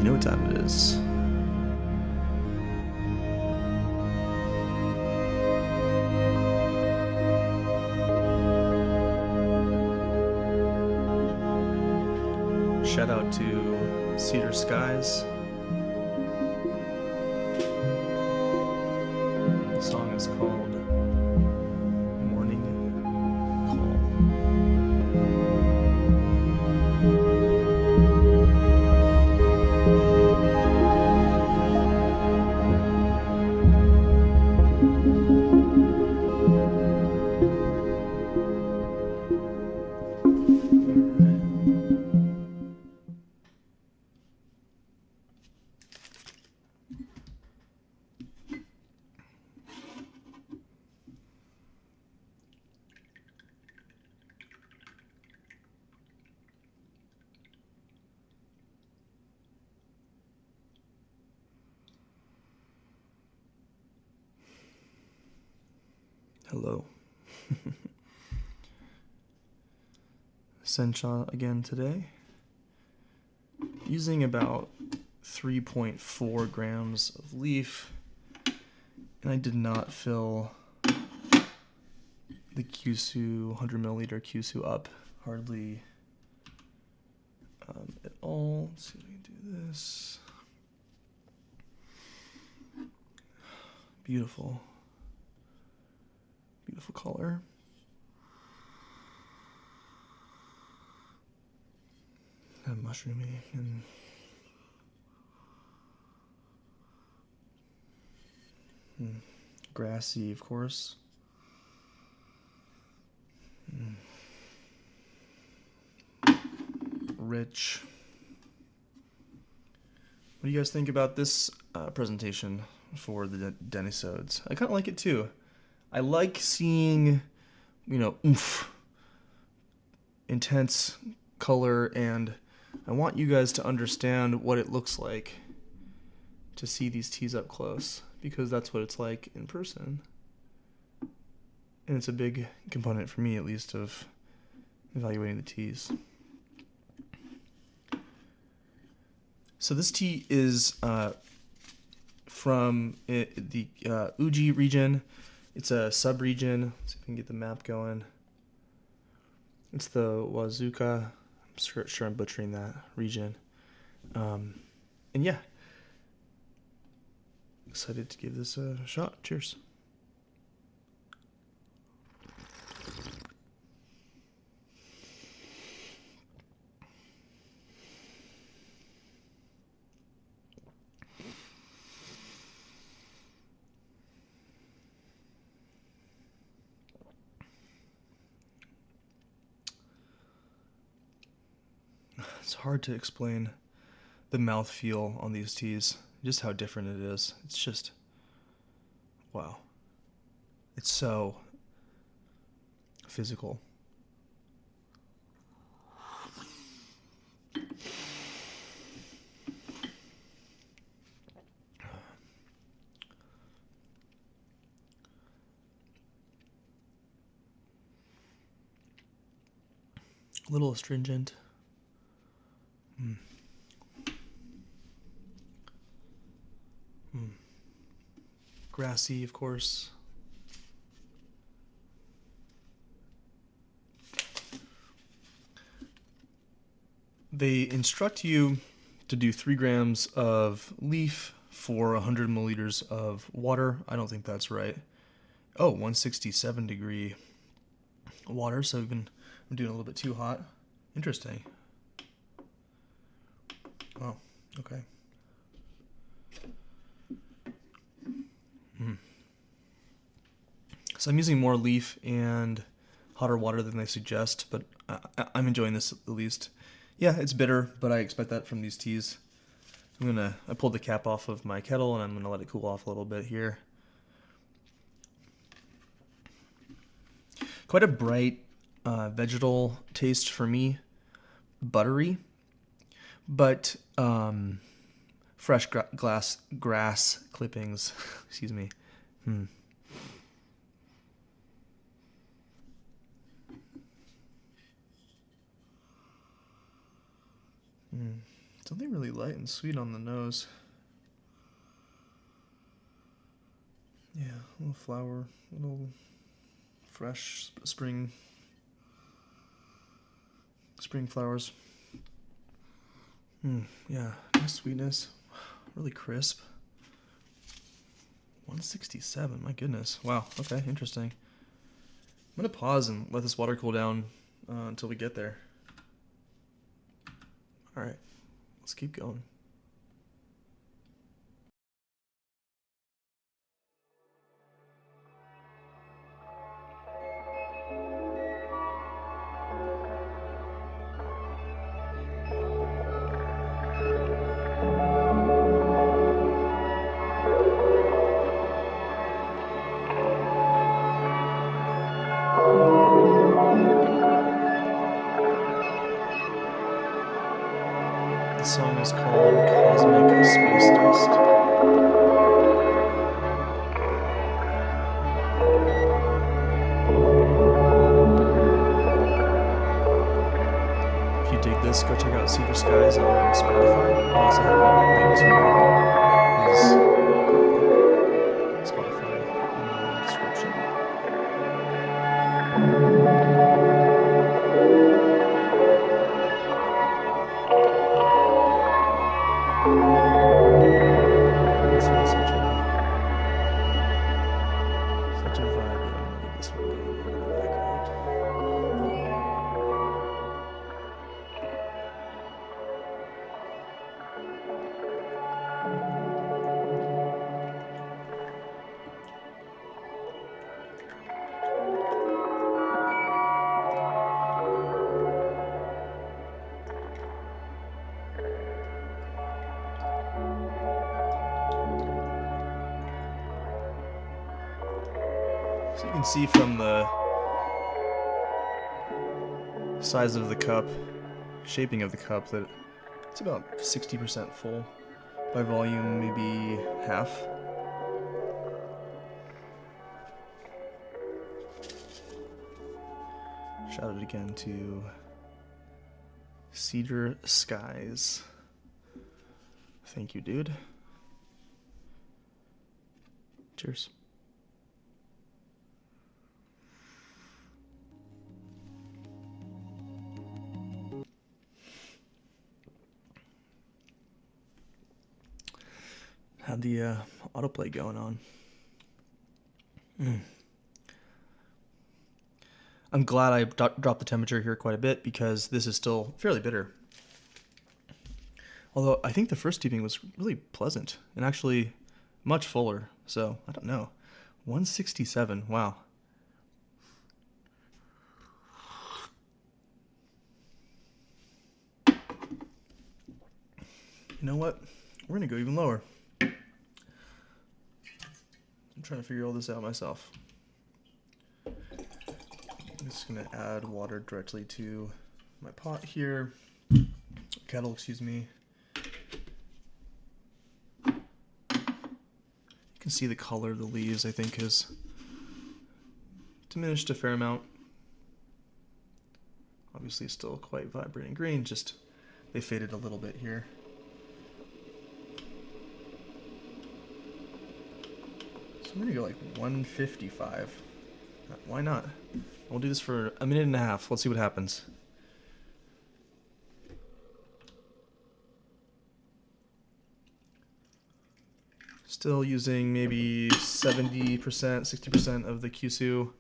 know what time it is. Shout out to Cedar Skies. The song is called Morning Call. Hello. Sencha again today. Using about 3.4 grams of leaf, and I did not fill the Kyushu 100 milliliter Kyushu up hardly at all. Let's see if we can do this. Beautiful. Beautiful color. And mushroomy and grassy, of course. Rich. What do you guys think about this presentation for the Dennysodes? I kind of like it too. I like seeing, oomph, intense color, and I want you guys to understand what it looks like to see these teas up close, because that's what it's like in person. And it's a big component for me, at least, of evaluating the teas. So this tea is from the Uji region. It's a sub-region. Let's see if we can get the map going. It's the Wazuka. I'm sure I'm butchering that region. And yeah. Excited to give this a shot. Cheers. It's hard to explain the mouthfeel on these teas, just how different it is. It's just, wow. It's so physical. A little astringent. Grassy, of course. They instruct you to do 3 grams of leaf for 100 milliliters of water. I don't think that's right. Oh, 167 degree water, so I'm doing a little bit too hot. Interesting. Oh, okay. So I'm using more leaf and hotter water than they suggest, but I'm enjoying this at least. Yeah, it's bitter, but I expect that from these teas. I pulled the cap off of my kettle, and I'm gonna let it cool off a little bit here. Quite a bright vegetal taste for me, buttery, but fresh grass clippings. Excuse me. Something really light and sweet on the nose. Yeah, a little flower, a little fresh spring flowers. Yeah, nice sweetness. Really crisp. 167, my goodness. Wow, okay, interesting. I'm going to pause and let this water cool down until we get there. All right, let's keep going. The song is called Cosmic Space Dust. If you dig this, go check out Cedar Skies on Spotify. I'll also have a link to his Spotify in the description. This one's such a vibe that I'm gonna leave this one going on in the background. So you can see from the size of the cup, shaping of the cup, that it's about 60% full. By volume, maybe half. Shout out again to Cedar Skies. Thank you, dude. Cheers. Had the autoplay going on. I'm glad I dropped the temperature here quite a bit because this is still fairly bitter. Although I think the first steeping was really pleasant and actually much fuller. So I don't know. 167. Wow. You know what? We're going to go even lower. I'm trying to figure all this out myself. I'm just going to add water directly to my pot here. Kettle, excuse me. You can see the color of the leaves, I think, has diminished a fair amount. Obviously, it's still quite vibrant and green, just they faded a little bit here. I'm gonna go like 155. Why not? We'll do this for a minute and a half. Let's see what happens. Still using maybe 70%, 60% of the Kyushu.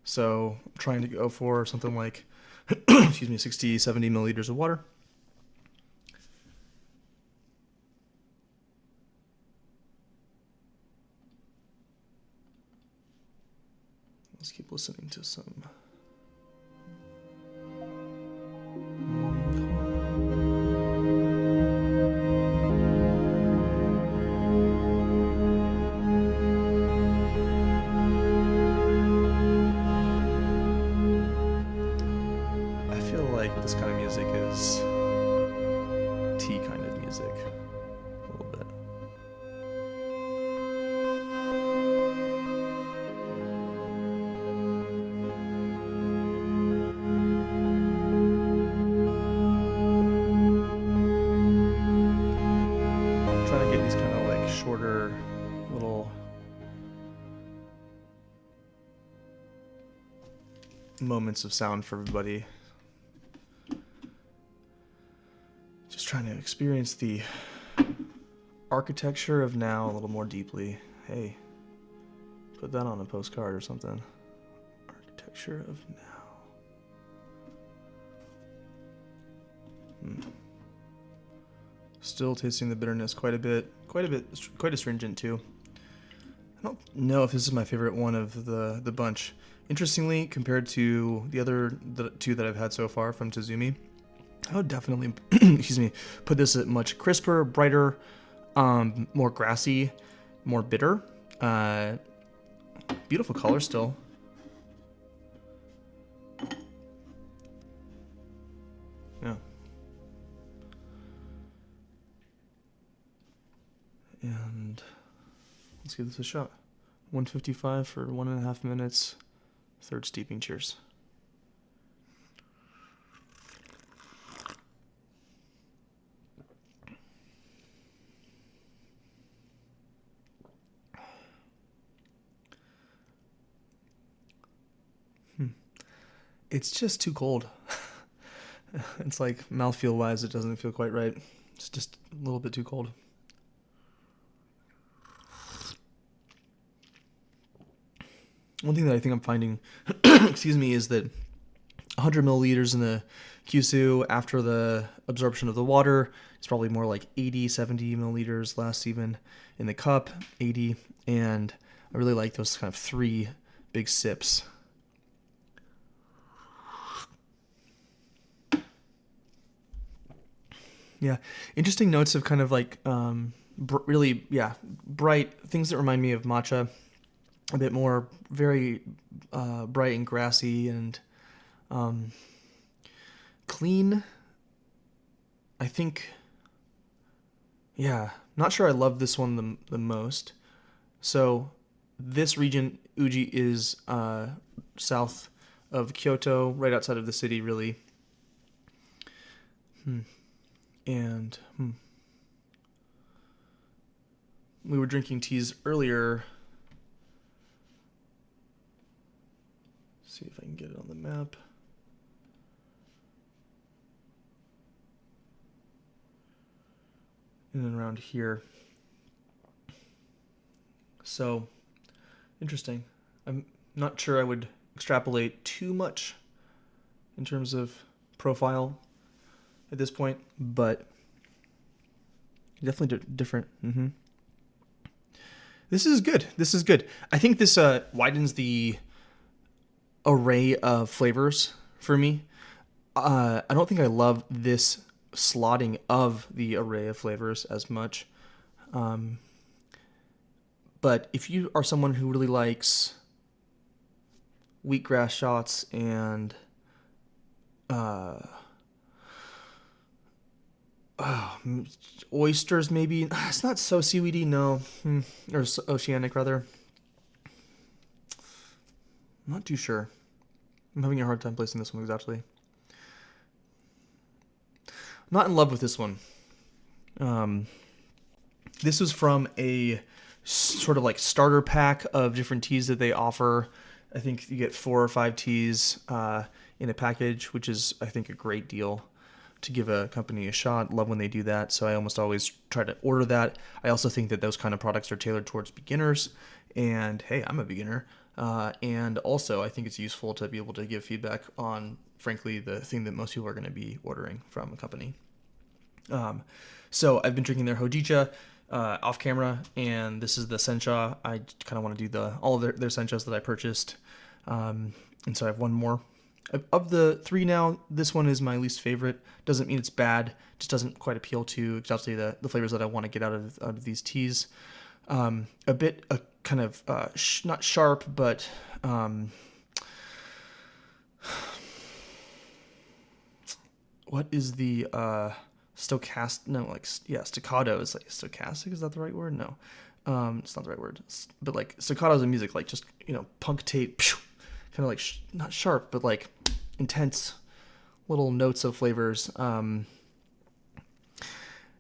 So I'm trying to go for something like, excuse me, 60, 70 milliliters of water. Let's keep listening to some. I feel like this kind of music is tea kind of music, a little bit. moments of sound for everybody. Just trying to experience the architecture of now a little more deeply. Hey, put that on a postcard or something. Architecture of now. Still tasting the bitterness quite astringent too. I don't know if this is my favorite one of the bunch. Interestingly, compared to the two that I've had so far from Tezumi, I would definitely, excuse me, put this at much crisper, brighter, more grassy, more bitter. Beautiful color still. Yeah. And let's give this a shot. 155 for 1.5 minutes. Third steeping. Cheers. It's just too cold. It's like mouthfeel wise, it doesn't feel quite right. It's just a little bit too cold. One thing that I think I'm finding, excuse me, is that 100 milliliters in the Kyushu after the absorption of the water is probably more like 80, 70 milliliters less even in the cup, 80. And I really like those kind of 3 big sips. Yeah, interesting notes of kind of like really, bright things that remind me of matcha. A bit more very bright and grassy and clean. I think, not sure I love this one the most. So this region, Uji, is south of Kyoto, right outside of the city, really. And we were drinking teas earlier. See if I can get it on the map. In and around here. So, interesting. I'm not sure I would extrapolate too much in terms of profile at this point, but definitely different. This is good. I think this widens the array of flavors for me. I don't think I love this slotting of the array of flavors as much. But if you are someone who really likes wheatgrass shots and oysters, maybe it's not so seaweedy, no, or oceanic rather. I'm not too sure. I'm having a hard time placing this one exactly. I'm not in love with this one. This was from a sort of like starter pack of different teas that they offer. I think you get 4 or 5 teas in a package, which is, I think, a great deal to give a company a shot. Love when they do that, so I almost always try to order that. I also think that those kind of products are tailored towards beginners, and hey, I'm a beginner. And also, I think it's useful to be able to give feedback on, frankly, the thing that most people are going to be ordering from a company. So I've been drinking their Hojicha off camera, and this is the Sencha. I kind of want to do all of their Senchas that I purchased. And so I have one more. Of the 3 now, this one is my least favorite. Doesn't mean it's bad. Just doesn't quite appeal to exactly the flavors that I want to get out of these teas. A bit kind of not sharp, but what is the stochastic? No, like staccato is like stochastic. Is that the right word? No, it's not the right word. But like staccatos in music, like just punctate, kind of like not sharp, but like intense little notes of flavors.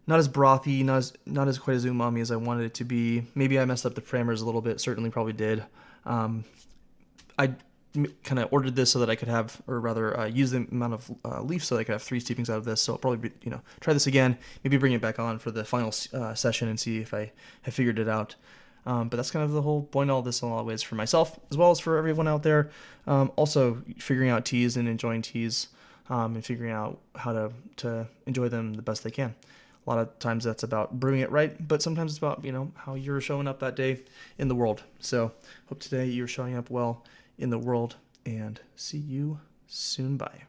Not as brothy, not as quite as umami as I wanted it to be. Maybe I messed up the parameters a little bit. Certainly, probably did. I kind of ordered this so that I could have, or rather use the amount of leaf so that I could have 3 steepings out of this. So I'll probably, try this again, maybe bring it back on for the final session and see if I have figured it out. But that's kind of the whole point of all this in a lot of ways for myself, as well as for everyone out there. Also figuring out teas and enjoying teas, and figuring out how to enjoy them the best they can. A lot of times that's about brewing it right, but sometimes it's about, how you're showing up that day in the world. So hope today you're showing up well in the world, and see you soon. Bye.